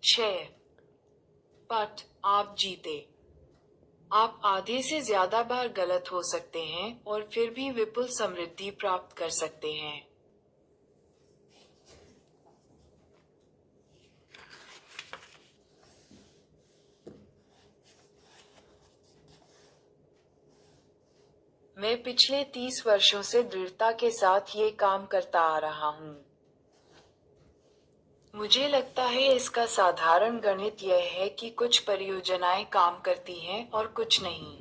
6। पट आप जीते। आप आधे से ज्यादा बार गलत हो सकते हैं और फिर भी विपुल समृद्धि प्राप्त कर सकते हैं। मैं पिछले 30 वर्षों से दृढ़ता के साथ ये काम करता आ रहा हूँ। मुझे लगता है इसका साधारण गणित यह है कि कुछ परियोजनाएं काम करती हैं और कुछ नहीं।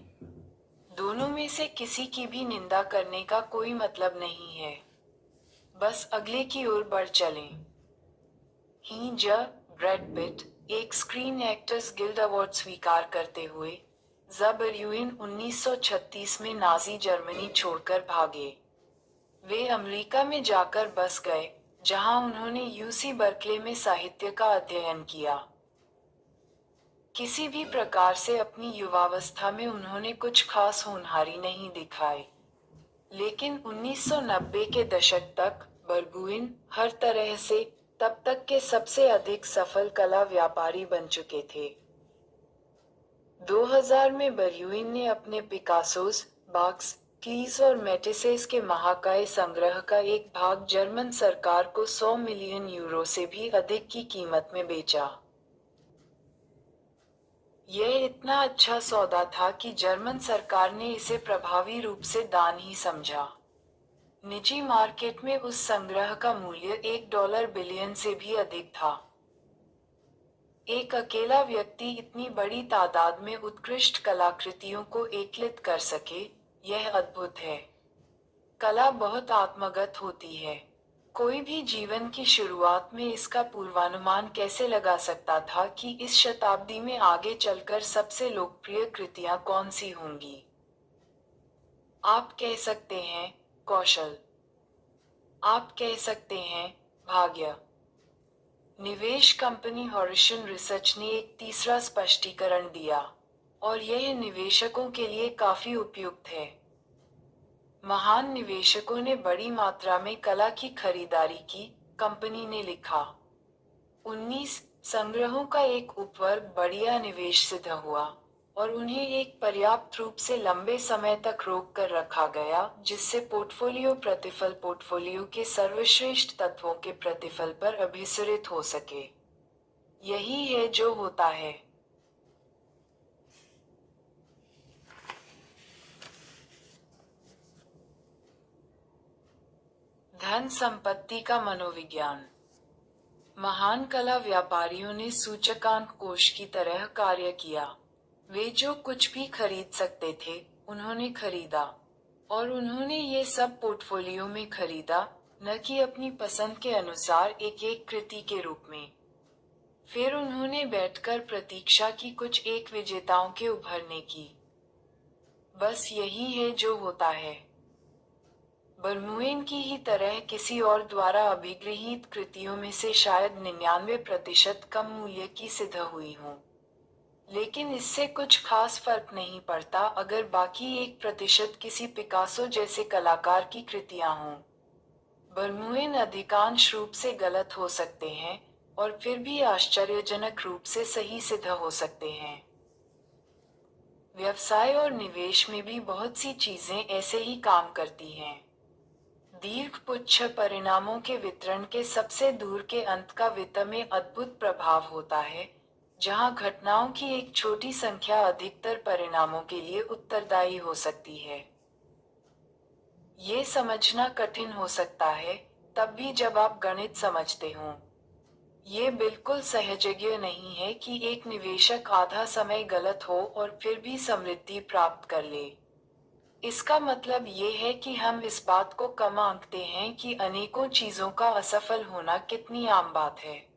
दोनों में से किसी की भी निंदा करने का कोई मतलब नहीं है। बस अगले की ओर बढ़ चलें। ही ज ब्रैड पिट, एक स्क्रीन एक्टर्स गिल्ड अवार्ड स्वीकार करते हुए, ज़बरयूइन 1936 में नाजी जर्मनी छोड़कर भागे। वे अमेरिका में जाकर बस गए, जहां उन्होंने यूसी बर्कले में साहित्य का अध्ययन किया। किसी भी प्रकार से अपनी युवावस्था में उन्होंने कुछ खास होनहारी नहीं दिखाई। लेकिन 1990 के दशक तक बरगुइन हर तरह से तब तक के सबसे अधिक सफल कला व्यापारी बन चुके थे। 2000 में बरगुइन ने अपने पिकासोस, बाक्स, क्लीज और मैटिसेस के महाकाय संग्रह का एक भाग जर्मन सरकार को 100 मिलियन यूरो से भी अधिक की कीमत में बेचा। यह इतना अच्छा सौदा था कि जर्मन सरकार ने इसे प्रभावी रूप से दान ही समझा। निजी मार्केट में उस संग्रह का मूल्य $1 बिलियन से भी अधिक था। एक अकेला व्यक्ति इतनी बड़ी तादाद में उत्कृष्ट कलाकृतियों को एकत्रित कर सके, यह अद्भुत है। कला बहुत आत्मगत होती है। कोई भी जीवन की शुरुआत में इसका पूर्वानुमान कैसे लगा सकता था कि इस शताब्दी में आगे चलकर सबसे लोकप्रिय कृतियां कौन सी होंगी? आप कह सकते हैं, कौशल। आप कह सकते हैं, भाग्य। निवेश कंपनी हॉरिशन रिसर्च ने एक तीसरा स्पष्टीकरण दिया, और यह निवेशकों के लिए काफी उपयुक्त है। महान निवेशकों ने बड़ी मात्रा में कला की खरीदारी की, कंपनी ने लिखा। 19 संग्रहों का एक उपवर्ग बढ़िया निवेश सिद्ध हुआ, और उन्हें एक पर्याप्त रूप से लंबे समय तक रोक कर रखा गया जिससे पोर्टफोलियो प्रतिफल पोर्टफोलियो के सर्वश्रेष्ठ तत्वों के प्रतिफल पर अभिसरित हो सके। यही है जो होता है। धन संपत्ति का मनोविज्ञान। महान कला व्यापारियों ने सूचकांक कोष की तरह कार्य किया। वे जो कुछ भी खरीद सकते थे, उन्होंने खरीदा। और उन्होंने ये सब पोर्टफोलियो में खरीदा, न कि अपनी पसंद के अनुसार एक एक कृति के रूप में। फिर उन्होंने बैठकर प्रतीक्षा की कुछ एक विजेताओं के उभरने की। बस यही है जो होता है। बर्नुएन की ही तरह किसी और द्वारा अभिगृहीत कृतियों में से शायद 99% कम मूल्य की सिद्ध हुई हों। लेकिन इससे कुछ खास फर्क नहीं पड़ता अगर बाकी 1% किसी पिकासो जैसे कलाकार की कृतियां हों। बर्नुएन अधिकांश रूप से गलत हो सकते हैं, और फिर भी आश्चर्यजनक रूप से सही सिद्ध हो सकते हैं। व्यवसाय और निवेश में भी बहुत सी चीजें ऐसे ही काम करती हैं। दीर्घ पुच्छ परिणामों के वितरण के सबसे दूर के अंत का वित्त में अद्भुत प्रभाव होता है, जहां घटनाओं की एक छोटी संख्या अधिकतर परिणामों के लिए उत्तरदायी हो सकती है। ये समझना कठिन हो सकता है, तब भी जब आप गणित समझते हों। ये बिल्कुल सहजज्ञ नहीं है कि एक निवेशक आधा समय गलत हो और फिर भी समृद्धि प्राप्त कर ले। इसका मतलब ये है कि हम इस बात को कम आंकते हैं कि अनेकों चीजों का असफल होना कितनी आम बात है।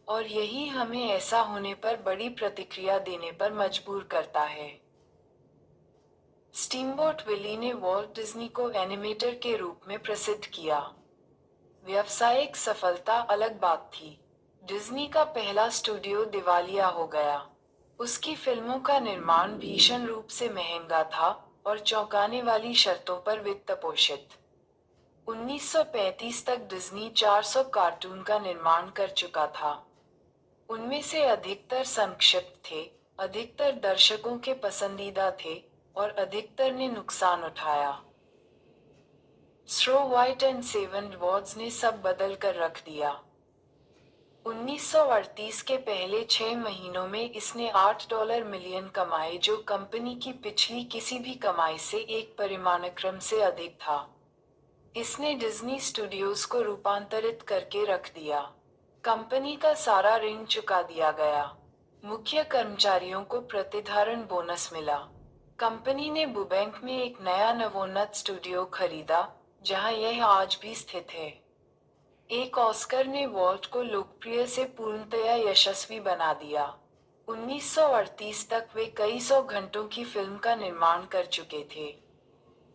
और यही हमें ऐसा होने पर बड़ी प्रतिक्रिया देने पर मजबूर करता है। स्टीमबोट विली ने वॉल्ट डिज्नी को एनिमेटर के रूप में प्रसिद्ध किया। व्यावसायिक सफलता अलग बात थी। डिज्नी का पहला स्टूडियो दिवालिया हो गया। उसकी फिल्मों का निर्माण भीषण रूप से महंगा था, और चौंकाने वाली शर्तों पर वित्त पोषित। 1935 तक डिज्नी 400 कार्टून का निर्माण कर चुका था। उनमें से अधिकतर संक्षिप्त थे, अधिकतर दर्शकों के पसंदीदा थे, और अधिकतर ने नुकसान उठाया। Snow white and seven wards ने सब बदल कर रख दिया। 1938 के पहले 6 महीनों में इसने $8 मिलियन कमाए, जो कंपनी की पिछली किसी भी कमाई से एक परिमाणक्रम से अधिक था। इसने डिज्नी स्टूडियोज को रूपांतरित करके रख दिया। कंपनी का सारा ऋण चुका दिया गया। मुख्य कर्मचारियों को प्रतिधारण बोनस मिला। कंपनी ने बुबैंक में एक नया नवोन्नत स्टूडियो खरीदा, जहां यह आज भी स्थित है। एक ऑस्कर ने वॉल्ट को लोकप्रिय से पूर्णतया यशस्वी बना दिया। 1938 तक वे कई सौ घंटों की फिल्म का निर्माण कर चुके थे।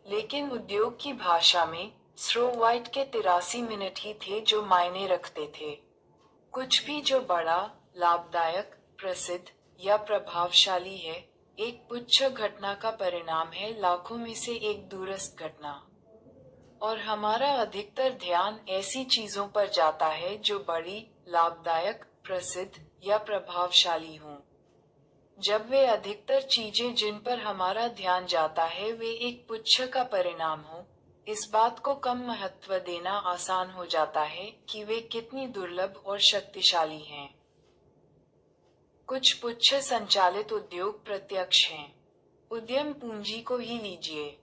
लेकिन उद्योग की भाषा में स्नो वाइट के 83 मिनट ही थे जो मायने रखते थे। कुछ भी जो बड़ा, लाभदायक, प्रसिद्ध या प्रभावशाली है, एक पुच्छ घटना का परिणाम है, लाखों में से एक दूरस्थ घटना। और हमारा अधिकतर ध्यान ऐसी चीजों पर जाता है जो बड़ी, लाभदायक, प्रसिद्ध या प्रभावशाली हों। जब वे अधिकतर चीजें जिन पर हमारा ध्यान जाता है वे एक पुच्छ का परिणाम हो, इस बात को कम महत्व देना आसान हो जाता है कि वे कितनी दुर्लभ और शक्तिशाली हैं। कुछ पुच्छ संचालित उद्योग प्रत्यक्ष हैं। उद्यम पूंजी को ही लीजिए।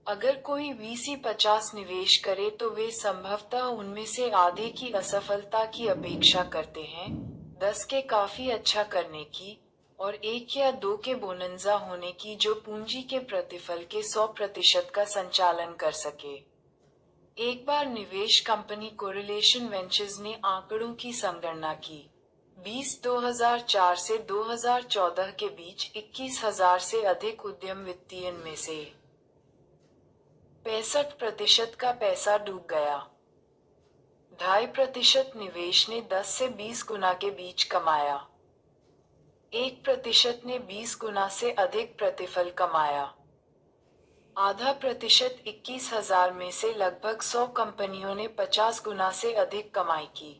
अगर कोई VC 50 निवेश करे तो वे संभवतः उनमें से आधे की असफलता की अपेक्षा करते हैं, 10 के काफी अच्छा करने की, और 1 या 2 के बोनंजा होने की जो पूंजी के प्रतिफल के 100% का संचालन कर सके। एक बार निवेश कंपनी कोरिलेशन वेंचर्स ने आंकड़ों की संगणना की। 2004 से 2014 के बीच 21,000 से अधिक उद्यम वित्तीय में से 65% का पैसा डूब गया। 2.5% निवेश ने 10 से 20 गुना के बीच कमाया। 1% ने 20 गुना से अधिक प्रतिफल कमाया। 0.5% 21,000 में से लगभग 100 कंपनियों ने 50 गुना से अधिक कमाई की।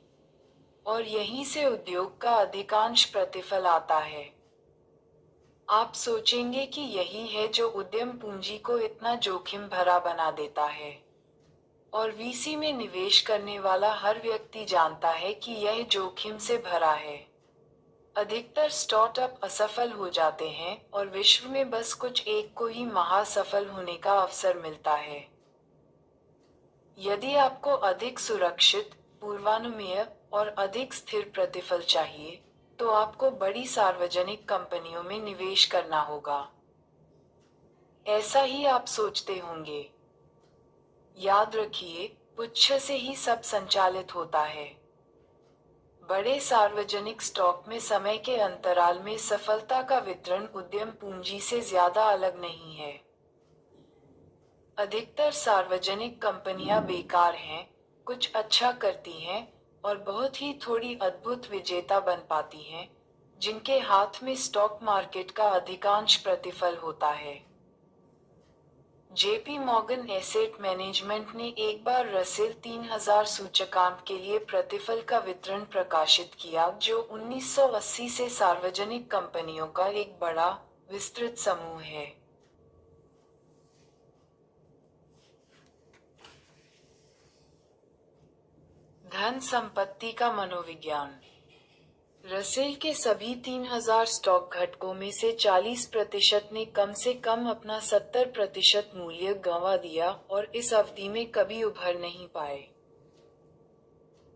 और यहीं से उद्योग का अधिकांश प्रतिफल आता है। आप सोचेंगे कि यही है जो उद्यम पूंजी को इतना जोखिम भरा बना देता है। और VC में निवेश करने वाला हर व्यक्ति जानता है कि यह जोखिम से भरा है। अधिकतर स्टार्टअप असफल हो जाते हैं और विश्व में बस कुछ एक को ही महासफल होने का अवसर मिलता है। यदि आपको अधिक सुरक्षित, पूर्वानुमेय और अधिक स्थिर प्रतिफल चाहिए, तो आपको बड़ी सार्वजनिक कंपनियों में निवेश करना होगा। ऐसा ही आप सोचते होंगे। याद रखिए, पुच्छ से ही सब संचालित होता है। बड़े सार्वजनिक स्टॉक में समय के अंतराल में सफलता का वितरण उद्यम पूंजी से ज्यादा अलग नहीं है। अधिकतर सार्वजनिक कंपनियां बेकार हैं, कुछ अच्छा करती हैं, और बहुत ही थोड़ी अद्भुत विजेता बन पाती हैं, जिनके हाथ में स्टॉक मार्केट का अधिकांश प्रतिफल होता है। JP मॉर्गन एसेट मैनेजमेंट ने एक बार रसेल 3000 सूचकांक के लिए प्रतिफल का वितरण प्रकाशित किया, जो 1980 से सार्वजनिक कंपनियों का एक बड़ा, विस्तृत समूह है। धन संपत्ति का मनोविज्ञान। रसेल के सभी 3000 स्टॉक घटकों में से 40% ने कम से कम अपना 70% मूल्य गंवा दिया और इस अवधि में कभी उभर नहीं पाए।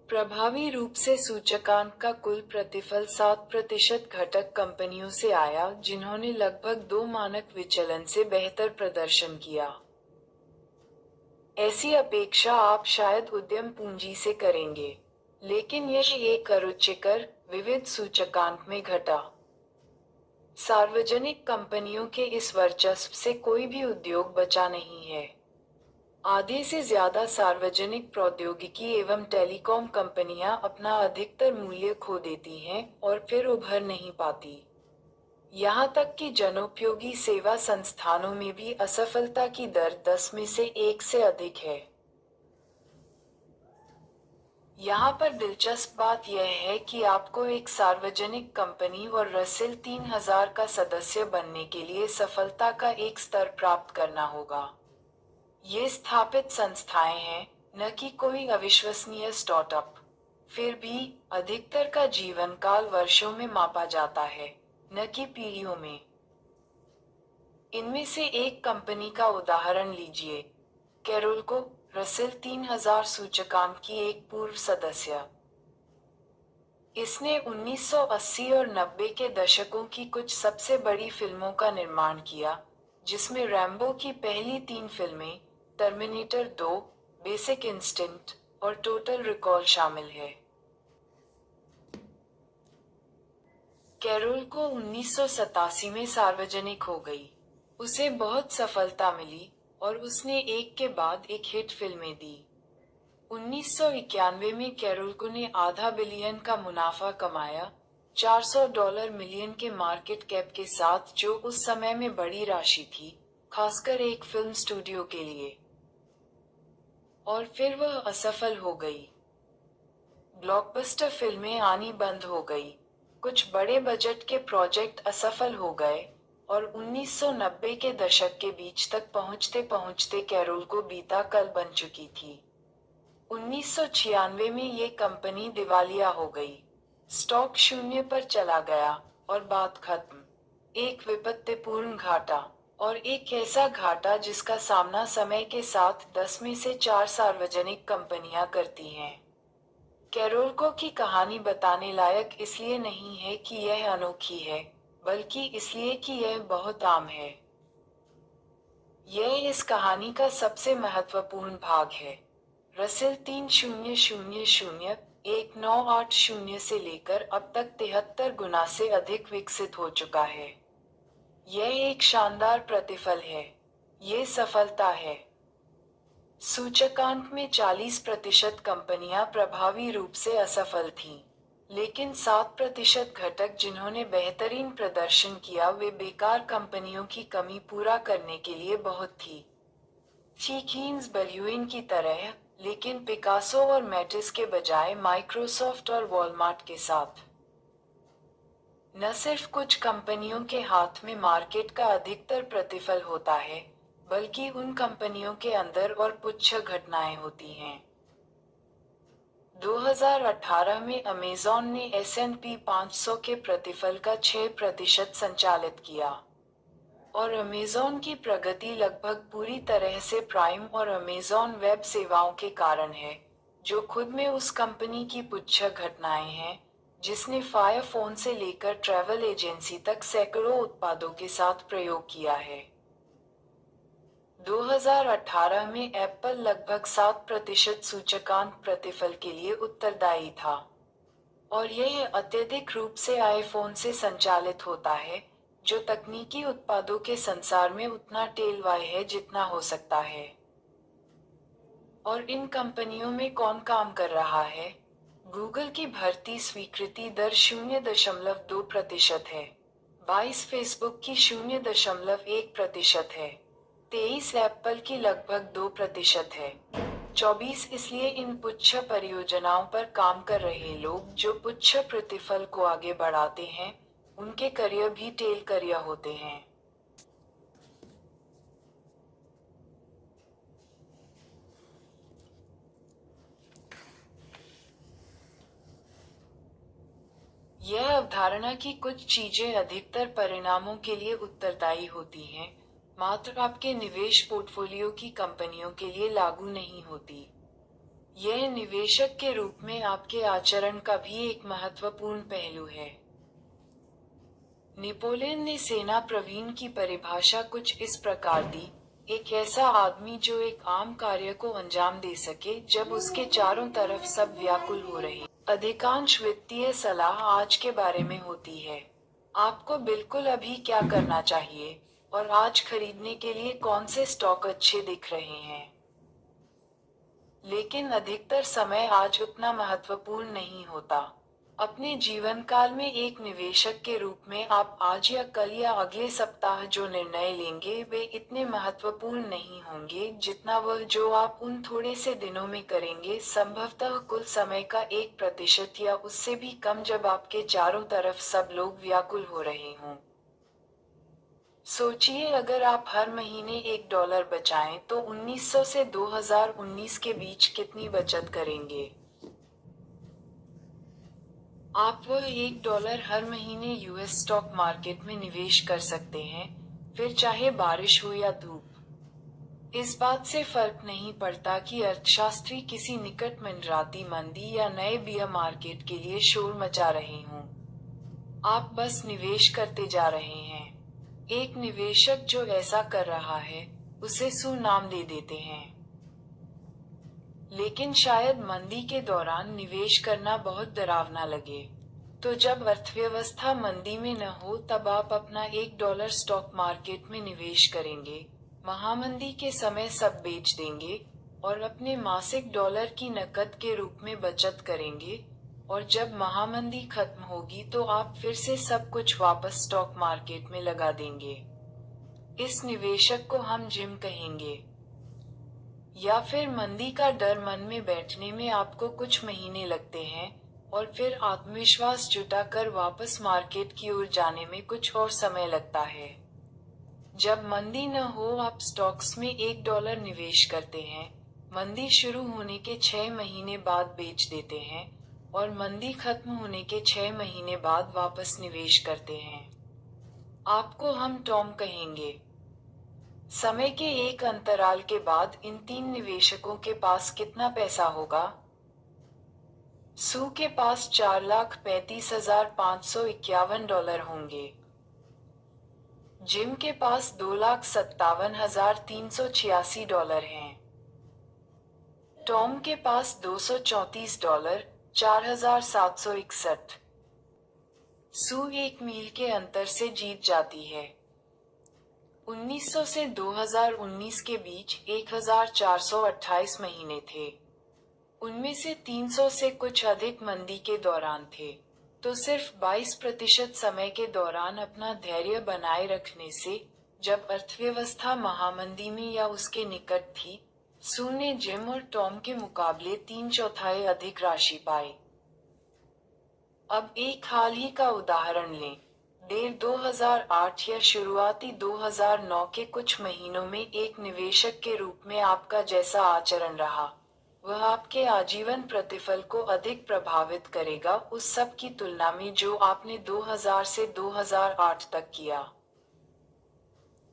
प्रभावी रूप से सूचकांक का कुल प्रतिफल 7% घटक कंपनियों से आया जिन्होंने लगभग 2 मानक विचलन से बेहतर प्रदर्शन किया। ऐसी अपेक्षा आप शायद उद्यम पूंजी से करेंगे, लेकिन यह एक अरुचिकर, विविध सूचकांक में घटा। सार्वजनिक कंपनियों के इस वर्चस्व से कोई भी उद्योग बचा नहीं है। आधे से ज्यादा सार्वजनिक प्रौद्योगिकी एवं टेलीकॉम कंपनियां अपना अधिकतर मूल्य खो देती हैं और फिर उभर नहीं पाती। यहाँ तक कि जनोपयोगी सेवा संस्थानों में भी असफलता की दर 10 में से 1 से अधिक है। यहाँ पर दिलचस्प बात यह है कि आपको एक सार्वजनिक कंपनी और रसेल 3000 का सदस्य बनने के लिए सफलता का एक स्तर प्राप्त करना होगा। ये स्थापित संस्थाएं हैं, न कि कोई अविश्वसनीय स्टार्टअप। फिर भी अधिकतर का जीवन काल वर्षों में मापा जाता है, न कि पीढ़ियों में। इनमें से एक कंपनी का उदाहरण लीजिए। कैरोल रसेल 3000 सूचकांक की एक पूर्व सदस्य। इसने 1980 और 90 के दशकों की कुछ सबसे बड़ी फिल्मों का निर्माण किया, जिसमें रैम्बो की पहली 3 फिल्में, टर्मिनेटर 2, बेसिक इंस्टिंक्ट और टोटल रिकॉल शामिल है। कैरोल को 1987 में सार्वजनिक हो गई। उसे बहुत सफलता मिली और उसने एक के बाद एक हिट फिल्में दी। 1991 में कैरोल ने $500 बिलियन का मुनाफा कमाया, $400 मिलियन के मार्केट कैप के साथ, जो उस समय में बड़ी राशि थी, खासकर एक फिल्म स्टूडियो के लिए। और फिर वह असफल हो गई। ब्लॉकबस्टर फिल्में आनी बंद हो गई, कुछ बड़े बजट के प्रोजेक्ट असफल हो गए, और 1990 के दशक के बीच तक पहुंचते पहुंचते कैरोल को बीता कल बन चुकी थी। 1996 में ये कंपनी दिवालिया हो गई, स्टॉक शून्य पर चला गया, और बात खत्म। एक विपत्तिपूर्ण घाटा, और एक ऐसा घाटा जिसका सामना समय के साथ 10 में से 4 सार्वजनिक कंपनियां करती हैं। कैरोल की कहानी बताने लायक इसलिए नहीं है कि यह अनोखी है, बल्कि इसलिए कि यह बहुत आम है। यह इस कहानी का सबसे महत्वपूर्ण भाग है। रसेल 30001980 से लेकर अब तक 73 गुना से अधिक विकसित हो चुका है। यह एक शानदार प्रतिफल है। ये सफलता है। सूचकांक में 40% कंपनियां प्रभावी रूप से असफल थीं, लेकिन 7% घटक जिन्होंने बेहतरीन प्रदर्शन किया वे बेकार कंपनियों की कमी पूरा करने के लिए बहुत थी। चीकीन्स बल्यूइन की तरह, लेकिन पिकासो और मैटिस के बजाय माइक्रोसॉफ्ट और वॉलमार्ट के साथ। न सिर्फ कुछ कंपनियों के हाथ में मार्केट का अधिकतर प्रतिफल होता है, बल्कि उन कंपनियों के अंदर और पुच्छ घटनाएं होती हैं। 2018 में अमेज़न ने S&P 500 के प्रतिफल का 6% संचालित किया। और अमेज़न की प्रगति लगभग पूरी तरह से प्राइम और अमेज़न वेब सेवाओं के कारण है, जो खुद में उस कंपनी की पुच्छ घटनाएं हैं, जिसने फायर फोन से लेकर ट्रैवल एजेंसी तक सैकड़ों उत्पादों के साथ प्रयोग किया है। 2018 में एप्पल लगभग 7% सूचकांक प्रतिफल के लिए उत्तरदायी था। और यह अत्यधिक रूप से आईफोन से संचालित होता है, जो तकनीकी उत्पादों के संसार में उतना टेलवाय है जितना हो सकता है। और इन कंपनियों में कौन काम कर रहा है? गूगल की भर्ती स्वीकृति दर 0.2% है। 22 फेसबुक की 0.1% है। 23 एप्पल की लगभग 2% है। 24 इसलिए इन पुच्छ परियोजनाओं पर काम कर रहे लोग जो पुच्छ प्रतिफल को आगे बढ़ाते हैं, उनके करियर भी टेल करियर होते हैं। यह अवधारणा कि कुछ चीजें अधिकतर परिणामों के लिए उत्तरदायी होती हैं, मात्र आपके निवेश पोर्टफोलियो की कंपनियों के लिए लागू नहीं होती। यह निवेशक के रूप में आपके आचरण का भी एक महत्वपूर्ण पहलू है। नेपोलियन ने सेना प्रवीण की परिभाषा कुछ इस प्रकार दी, एक ऐसा आदमी जो एक आम कार्य को अंजाम दे सके जब उसके चारों तरफ सब व्याकुल हो रहे। अधिकांश वित्तीय सलाह आज के बारे में होती है। आपको बिल्कुल अभी क्या करना चाहिए, और आज खरीदने के लिए कौन से स्टॉक अच्छे दिख रहे हैं। लेकिन अधिकतर समय आज उतना महत्वपूर्ण नहीं होता। अपने जीवन काल में एक निवेशक के रूप में आप आज या कल या अगले सप्ताह जो निर्णय लेंगे वे इतने महत्वपूर्ण नहीं होंगे जितना वह जो आप उन थोड़े से दिनों में करेंगे, संभवतः कुल समय का 1% या उससे भी कम, जब आपके चारों तरफ सब लोग व्याकुल हो रहे हों। सोचिए, अगर आप हर महीने $1 बचाएं तो 1900 से 2019 के बीच कितनी बचत करेंगे। आप वह $1 हर महीने यूएस स्टॉक मार्केट में निवेश कर सकते हैं, फिर चाहे बारिश हो या धूप। इस बात से फर्क नहीं पड़ता कि अर्थशास्त्री किसी निकट मंडराती मंदी या नए बियर मार्केट के लिए शोर मचा रहे हों। आप बस निवेश करते जा रहे हैं। एक निवेशक जो ऐसा कर रहा है, उसे सू नाम दे देते हैं। लेकिन शायद मंदी के दौरान निवेश करना बहुत डरावना लगे। तो जब अर्थव्यवस्था मंदी में न हो तब आप अपना $1 स्टॉक मार्केट में निवेश करेंगे, महामंदी के समय सब बेच देंगे और अपने मासिक डॉलर की नकद के रूप में बचत करेंगे, और जब महामंदी खत्म होगी तो आप फिर से सब कुछ वापस स्टॉक मार्केट में लगा देंगे। इस निवेशक को हम जिम कहेंगे। या फिर मंदी का डर मन में बैठने में आपको कुछ महीने लगते हैं, और फिर आत्मविश्वास जुटाकर वापस मार्केट की ओर जाने में कुछ और समय लगता है। जब मंदी न हो आप स्टॉक्स में $1 निवेश करते हैं, मंदी शुरू होने के 6 महीने बाद बेच देते हैं, और मंदी खत्म होने के 6 महीने बाद वापस निवेश करते हैं। आपको हम टॉम कहेंगे। समय के एक अंतराल के बाद इन 3 निवेशकों के पास कितना पैसा होगा? सू के पास $4,35,551 होंगे। जिम के पास $2,57,386 हैं। टॉम के पास $234, 4,761। सू 1 मील के अंतर से जीत जाती है। 1900 से 2019 के बीच 1428 महीने थे। उनमें से 300 से कुछ अधिक मंदी के दौरान थे। तो सिर्फ 22% समय के दौरान अपना धैर्य बनाए रखने से, जब अर्थव्यवस्था महामंदी में या उसके निकट थी, सू ने जिम और टॉम के मुकाबले 3/4 अधिक राशि पाई। अब एक हाल ही का उदाहरण लें। डेढ़ 2008 या शुरुआती 2009 के कुछ महीनों में एक निवेशक के रूप में आपका जैसा आचरण रहा, वह आपके आजीवन प्रतिफल को अधिक प्रभावित करेगा उस सब की तुलना में जो आपने 2000 से 2008 तक किया।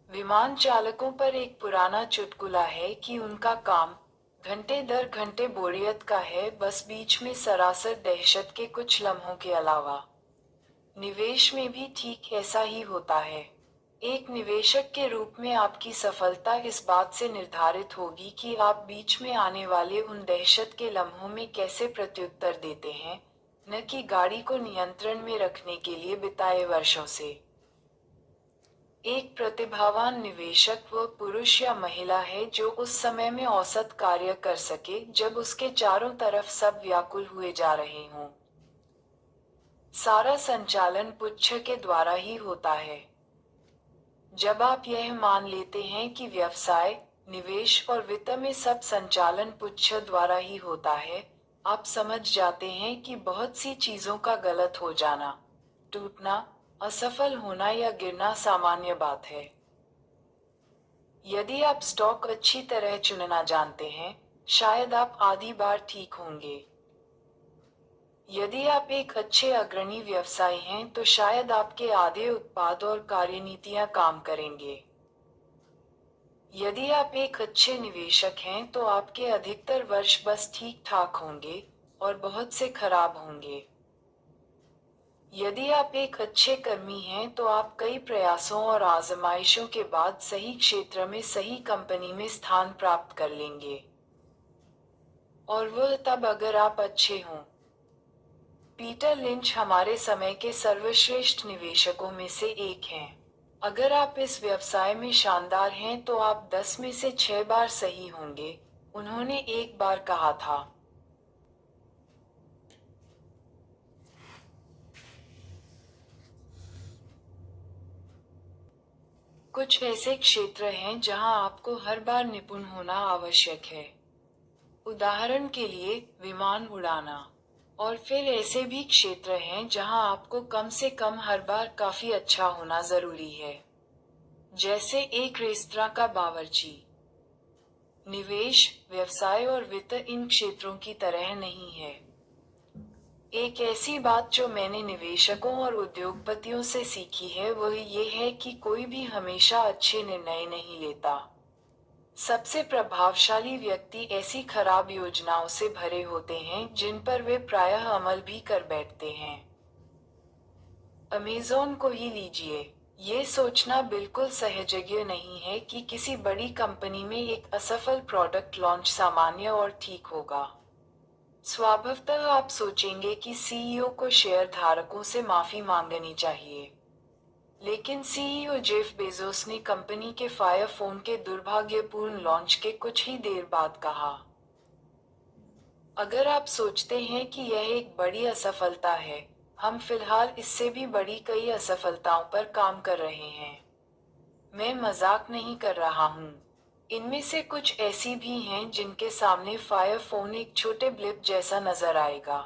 विमान चालकों पर एक पुराना चुटकुला है कि उनका काम घंटे दर घंटे बोरियत का है, बस बीच में सरासर दहशत के कुछ लम्हों के अलावा। निवेश में भी ठीक ऐसा ही होता है। एक निवेशक के रूप में आपकी सफलता इस बात से निर्धारित होगी कि आप बीच में आने वाले उन दहशत के लम्हों में कैसे प्रत्युत्तर देते हैं, न कि गाड़ी को नियंत्रण में रखने के लिए बिताए वर्षों से। एक प्रतिभावान निवेशक वह पुरुष या महिला है जो उस समय में औसत कार्य कर सके जब उसके चारों तरफ सब व्याकुल हुए जा रहे हों। सारा संचालन पुच्छ के द्वारा ही होता है। जब आप यह मान लेते हैं कि व्यवसाय, निवेश और वित्त में सब संचालन पुच्छ द्वारा ही होता है, आप समझ जाते हैं कि बहुत सी चीजों का गलत हो जाना, टूटना, असफल होना या गिरना सामान्य बात है। यदि आप स्टॉक अच्छी तरह चुनना जानते हैं, शायद आप आधी बार ठीक होंगे। यदि आप एक अच्छे अग्रणी व्यवसायी हैं तो शायद आपके आधे उत्पाद और कार्यनीतियां काम करेंगे। यदि आप एक अच्छे निवेशक हैं तो आपके अधिकतर वर्ष बस ठीक ठाक होंगे, और बहुत से खराब होंगे। यदि आप एक अच्छे कर्मी हैं तो आप कई प्रयासों और आजमाइशों के बाद सही क्षेत्र में सही कंपनी में स्थान प्राप्त कर लेंगे। और वह तब अगर आप अच्छे हों। पीटर लिंच हमारे समय के सर्वश्रेष्ठ निवेशकों में से एक हैं। अगर आप इस व्यवसाय में शानदार हैं तो आप 10 में से 6 बार सही होंगे, उन्होंने एक बार कहा था। कुछ ऐसे क्षेत्र हैं जहां आपको हर बार निपुण होना आवश्यक है। उदाहरण के लिए, विमान उड़ाना। और फिर ऐसे भी क्षेत्र हैं जहां आपको कम से कम हर बार काफी अच्छा होना जरूरी है। जैसे एक रेस्तरां का बावर्ची। निवेश, व्यवसाय और वित्त इन क्षेत्रों की तरह नहीं है। एक ऐसी बात जो मैंने निवेशकों और उद्योगपतियों से सीखी है वह ये है कि कोई भी हमेशा अच्छे निर्णय नहीं लेता। सबसे प्रभावशाली व्यक्ति ऐसी खराब योजनाओं से भरे होते हैं जिन पर वे प्रायः अमल भी कर बैठते हैं। अमेज़न को ही लीजिए। ये सोचना बिल्कुल सहजज्ञ नहीं है कि किसी बड़ी कंपनी में एक असफल प्रोडक्ट लॉन्च सामान्य और ठीक होगा। स्वभावतः आप सोचेंगे कि सीईओ को शेयर धारकों से माफी मांगनी चाहिए। लेकिन सीईओ जेफ बेजोस ने कंपनी के फायर फोन के दुर्भाग्यपूर्ण लॉन्च के कुछ ही देर बाद कहा, अगर आप सोचते हैं कि यह एक बड़ी असफलता है, हम फिलहाल इससे भी बड़ी कई असफलताओं पर काम कर रहे हैं। मैं मजाक नहीं कर रहा हूँ। इनमें से कुछ ऐसी भी हैं जिनके सामने फायर फोन एक छोटे ब्लिप जैसा नजर आएगा।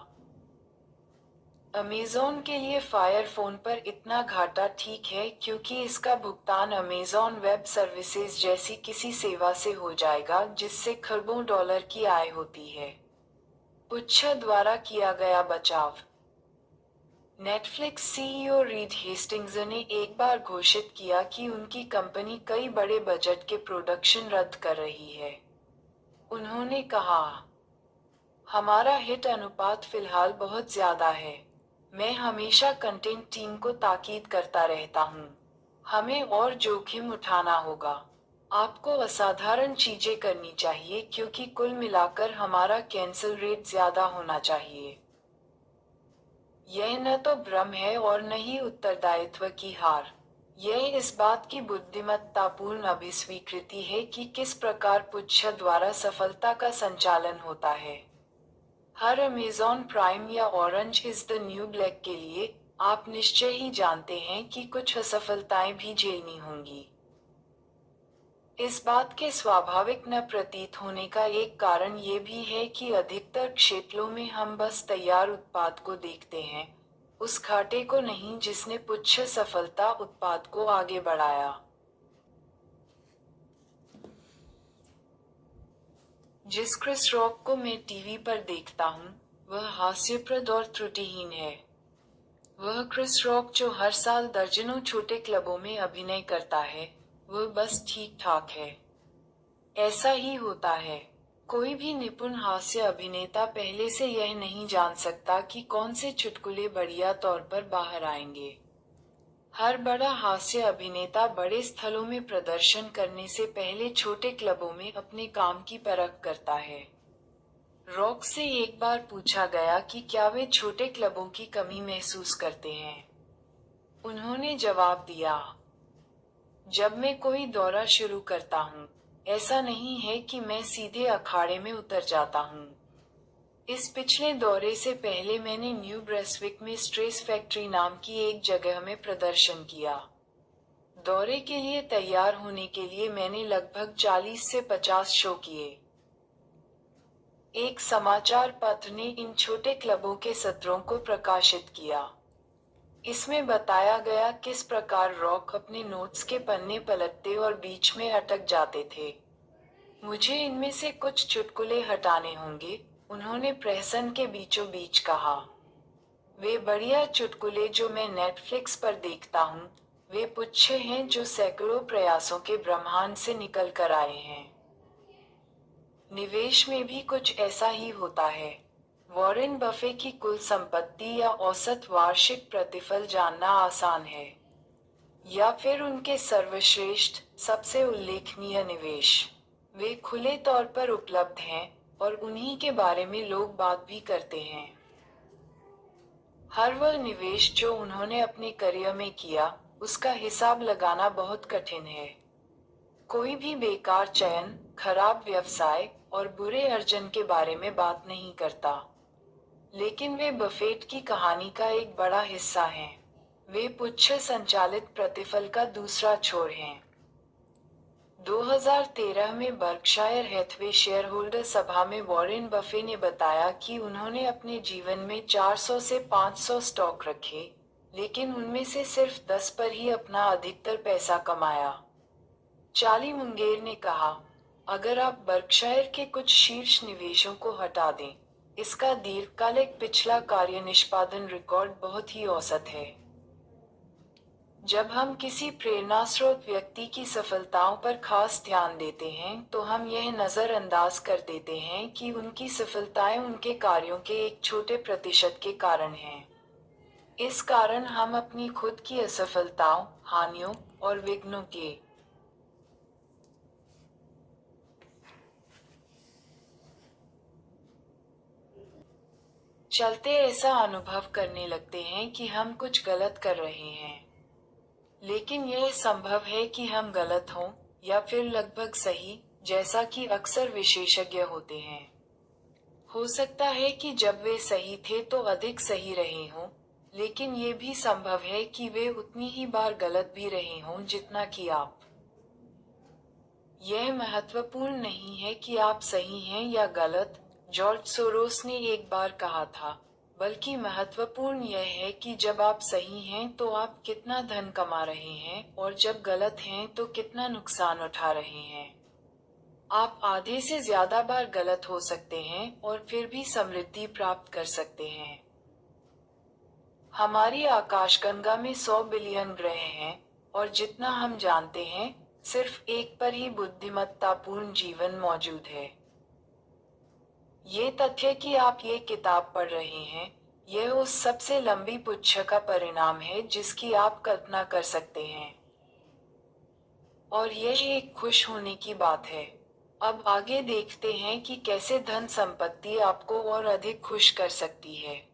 अमेज़न के लिए फायर फोन पर इतना घाटा ठीक है क्योंकि इसका भुगतान अमेज़न वेब सर्विसेज जैसी किसी सेवा से हो जाएगा जिससे खरबों डॉलर की आय होती है। पुच्छ द्वारा किया गया बचाव। नेटफ्लिक्स सीईओ रीड हेस्टिंग्स ने एक बार घोषित किया कि उनकी कंपनी कई बड़े बजट के प्रोडक्शन रद्द कर रही है। उन्होंने कहा, हमारा हिट अनुपात फिलहाल बहुत ज्यादा है। मैं हमेशा कंटेंट टीम को ताकीद करता रहता हूँ। हमें और जोखिम उठाना होगा। आपको असाधारण चीजें करनी चाहिए क्योंकि कुल मिलाकर हमारा कैंसिल रेट ज्यादा होना चाहिए। यह न तो भ्रम है और न ही उत्तरदायित्व की हार। यह इस बात की बुद्धिमत्तापूर्ण अभिस्वीकृति है कि किस प्रकार पुच्छ द्वारा सफलता का संचालन होता है। हर अमेज़न प्राइम या orange is the new black के लिए, आप निश्चय ही जानते हैं कि कुछ असफलताएं भी झेलनी होंगी। इस बात के स्वाभाविक न प्रतीत होने का एक कारण ये भी है कि अधिकतर क्षेत्रों में हम बस तैयार उत्पाद को देखते हैं, उस घाटे को नहीं जिसने पुच्छ सफलता उत्पाद को आगे बढ़ाया। जिस क्रिस रॉक को मैं टीवी पर देखता हूँ, वह हास्यप्रद और त्रुटिहीन है। वह क्रिस रॉक जो हर साल दर्जनों छोटे क्लबों में अभिनय करता है, वह बस ठीक ठाक है। ऐसा ही होता है। कोई भी निपुण हास्य अभिनेता पहले से यह नहीं जान सकता कि कौन से चुटकुले बढ़िया तौर पर बाहर आएंगे। हर बड़ा हास्य अभिनेता बड़े स्थलों में प्रदर्शन करने से पहले छोटे क्लबों में अपने काम की परख करता है। रॉक से एक बार पूछा गया कि क्या वे छोटे क्लबों की कमी महसूस करते हैं। उन्होंने जवाब दिया, जब मैं कोई दौरा शुरू करता हूँ, ऐसा नहीं है कि मैं सीधे अखाड़े में उतर जाता हूँ। इस पिछले दौरे से पहले मैंने न्यू ब्रंसविक में स्ट्रेस फैक्ट्री नाम की एक जगह में प्रदर्शन किया। दौरे के लिए तैयार होने के लिए मैंने लगभग 40 से 50 शो किए। एक समाचार पत्र ने इन छोटे क्लबों के सत्रों को प्रकाशित किया। इसमें बताया गया किस प्रकार रॉक अपने नोट्स के पन्ने पलटते और बीच में अटक जाते थे। मुझे इनमें से कुछ चुटकुले हटाने होंगे, उन्होंने प्रहसन के बीचों बीच कहा। वे बढ़िया चुटकुले जो मैं नेटफ्लिक्स पर देखता हूँ, वे पुच्छ हैं जो सैकड़ों प्रयासों के ब्रह्मांड से निकल कर आए हैं। निवेश में भी कुछ ऐसा ही होता है। वॉरेन बफे की कुल संपत्ति या औसत वार्षिक प्रतिफल जानना आसान है, या फिर उनके सर्वश्रेष्ठ, सबसे उल्लेखनीय निवेश। वे खुले तौर पर उपलब्ध हैं, और उन्हीं के बारे में लोग बात भी करते हैं। हर वह निवेश जो उन्होंने अपने करियर में किया, उसका हिसाब लगाना बहुत कठिन है। कोई भी बेकार चयन, खराब व्यवसाय और बुरे अर्जन के बारे में बात नहीं करता। लेकिन वे बफेट की कहानी का एक बड़ा हिस्सा हैं। वे पुच्छ संचालित प्रतिफल का दूसरा छोर हैं। 2013 में बर्कशायर हैथवे शेयरहोल्डर सभा में वॉरेन बफे ने बताया कि उन्होंने अपने जीवन में 400 से 500 स्टॉक रखे, लेकिन उनमें से सिर्फ 10 पर ही अपना अधिकतर पैसा कमाया। चार्ली मुंगेर ने कहा, अगर आप बर्कशायर के कुछ शीर्ष निवेशों को हटा दें, इसका दीर्घकालिक पिछला कार्य निष्पादन रिकॉर्ड बहुत ही औसत है। जब हम किसी प्रेरणास्रोत व्यक्ति की सफलताओं पर खास ध्यान देते हैं तो हम यह नजरअंदाज कर देते हैं कि उनकी सफलताएं उनके कार्यों के एक छोटे प्रतिशत के कारण हैं। इस कारण हम अपनी खुद की असफलताओं, हानियों और विघ्नों के चलते ऐसा अनुभव करने लगते हैं कि हम कुछ गलत कर रहे हैं। लेकिन यह संभव है कि हम गलत हों, या फिर लगभग सही, जैसा कि अक्सर विशेषज्ञ होते हैं। हो सकता है कि जब वे सही थे तो अधिक सही रहे हों, लेकिन ये भी संभव है कि वे उतनी ही बार गलत भी रहे हों जितना कि आप। यह महत्वपूर्ण नहीं है कि आप सही हैं या गलत, जॉर्ज सोरोस ने एक बार कहा था, बल्कि महत्वपूर्ण यह है कि जब आप सही हैं तो आप कितना धन कमा रहे हैं और जब गलत हैं तो कितना नुकसान उठा रहे हैं। आप आधे से ज्यादा बार गलत हो सकते हैं और फिर भी समृद्धि प्राप्त कर सकते हैं। हमारी आकाशगंगा में 100 बिलियन ग्रह हैं, और जितना हम जानते हैं, सिर्फ एक पर ही बुद्धिमत्तापूर्ण जीवन मौजूद है। ये तथ्य कि आप ये किताब पढ़ रहे हैं, यह उस सबसे लंबी पुच्छ का परिणाम है जिसकी आप कल्पना कर सकते हैं। और यह एक खुश होने की बात है। अब आगे देखते हैं कि कैसे धन संपत्ति आपको और अधिक खुश कर सकती है।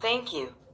Thank you.